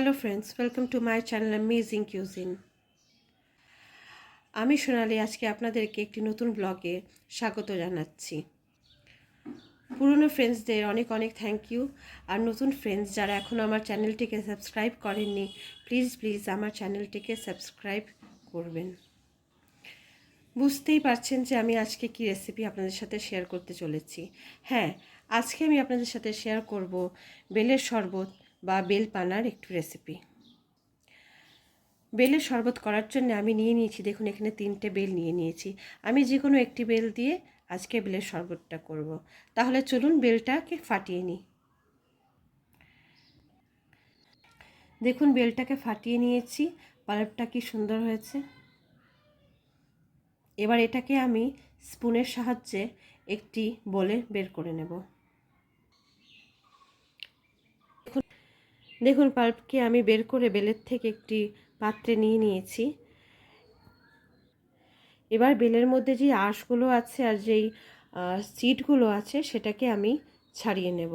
Hello friends, welcome to my channel amazing cuisine. আমি সোনালি আজকে আপনাদেরকে একটি নতুন ব্লগে স্বাগত জানাচ্ছি। পুরনো ফ্রেন্ডসদের অনেক অনেক থ্যাংক ইউ। আর নতুন ফ্রেন্ডস যারা এখনও আমার চ্যানেলটিকে সাবস্ক্রাইব করেননি, প্লিজ আমার চ্যানেলটিকে সাবস্ক্রাইব করবেন। বুঝতেই পারছেন যে আমি আজকে কি রেসিপি আপনাদের সাথে শেয়ার করতে চলেছি। হ্যাঁ, আজকে আমি আপনাদের সাথে শেয়ার করব বেলের শরবত বা বেল পানার একটু রেসিপি। বেলের শরবত করার জন্য আমি নিয়ে নিয়েছি, দেখুন এখানে 3টে বেল নিয়ে নিয়েছি। আমি যে কোনো একটি বেল দিয়ে আজকে বেলের শরবতটা করব। তাহলে চলুন বেলটাকে ফাটিয়ে নিই। দেখুন বেলটাকে ফাটিয়ে নিয়েছি, পাল্পটা কি সুন্দর হয়েছে। এবার এটাকে আমি স্পুনের সাহায্যে একটি বলে বের করে নেব। দেখুন পাল্পকে আমি বের করে বেলের থেকে একটি পাত্রে নিয়ে নিয়েছি। এবার বেলের মধ্যে যে আঁশগুলো আছে আর যেই সিডগুলো আছে সেটাকে আমি ছাড়িয়ে নেব।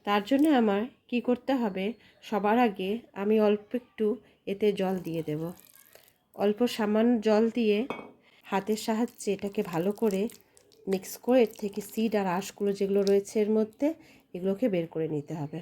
তার জন্য আমার কি করতে হবে, সবার আগে আমি অল্প একটু এতে জল দিয়ে দেব। অল্প সামান্য জল দিয়ে হাতের সাহায্যে এটাকে ভালো করে মিক্স করে এর থেকে সিড আর আঁশগুলো যেগুলো রয়েছে এর মধ্যে, এগুলোকে বের করে নিতে হবে।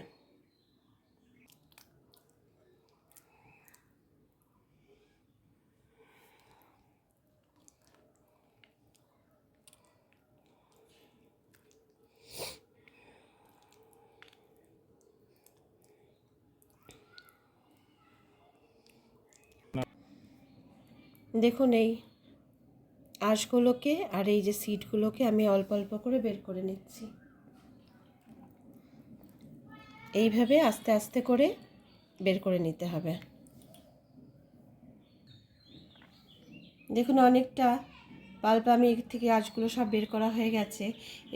দেখুন এই আঁশগুলোকে আর এই যে সিডগুলোকে আমি অল্প অল্প করে বের করে নিচ্ছি। এইভাবে আস্তে আস্তে করে বের করে নিতে হবে। দেখুন অনেকটা পাল্প আমি এর থেকে আঁশগুলো সব বের করা হয়ে গেছে।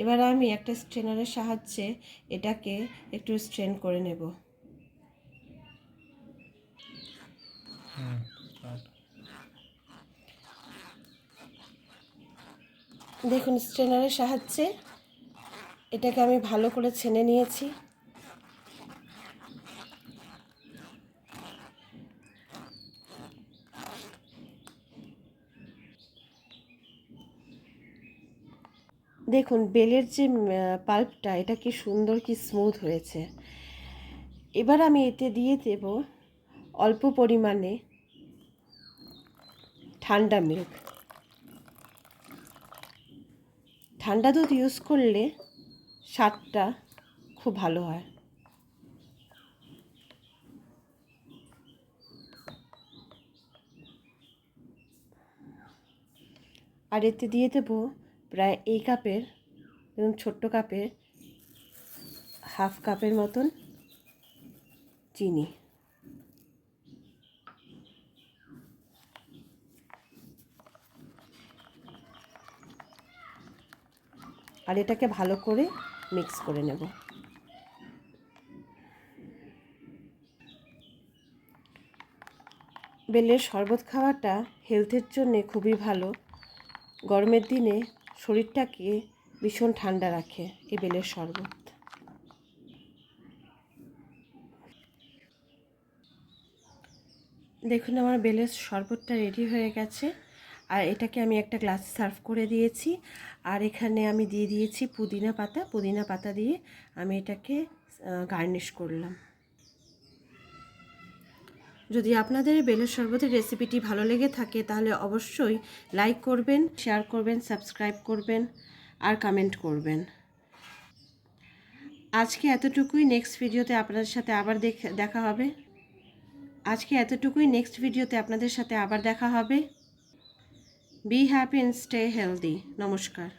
এবার আমি একটা স্ট্রেনারের সাহায্যে এটাকে একটু স্ট্রেন করে নেব। দেখুন স্ট্রেনারের সাহায্যে এটাকে আমি ভালো করে ছেনে নিয়েছি। দেখুন বেলের যে পাল্পটা, এটা কি সুন্দর, কি স্মুথ হয়েছে। এবার আমি এতে দিয়ে দেব অল্প পরিমাণে ঠান্ডা মিল্ক। ঠান্ডা দুধ ইউজ করলে স্বাদটা খুব ভালো হয়। আর এতে দিয়ে দেব প্রায় এই কাপের, এবং ছোট্ট কাপের হাফ কাপের মতন চিনি। আর এটাকে ভালো করে মিক্স করে নেব। বেলের শরবত খাওয়াটা হেলথের জন্যে খুবই ভালো। গরমের দিনে শরীরটাকে ভীষণ ঠান্ডা রাখে এই বেলের শরবত। দেখুন আমার বেলের শরবতটা রেডি হয়ে গেছে। আর এটাকে আমি একটা গ্লাসে সার্ভ করে দিয়েছি। আর এখানে আমি দিয়ে দিয়েছি পুদিনা পাতা দিয়ে আমি এটাকে গার্নিশ করলাম। যদি আপনাদের বেলের শরবতের রেসিপিটি ভালো লেগে থাকে তাহলে অবশ্যই লাইক করবেন, শেয়ার করবেন, সাবস্ক্রাইব করবেন আর কমেন্ট করবেন। আজকে এতটুকুই। নেক্সট ভিডিওতে আপনাদের সাথে আবার দেখা হবে। Be happy and stay healthy. নমস্কার।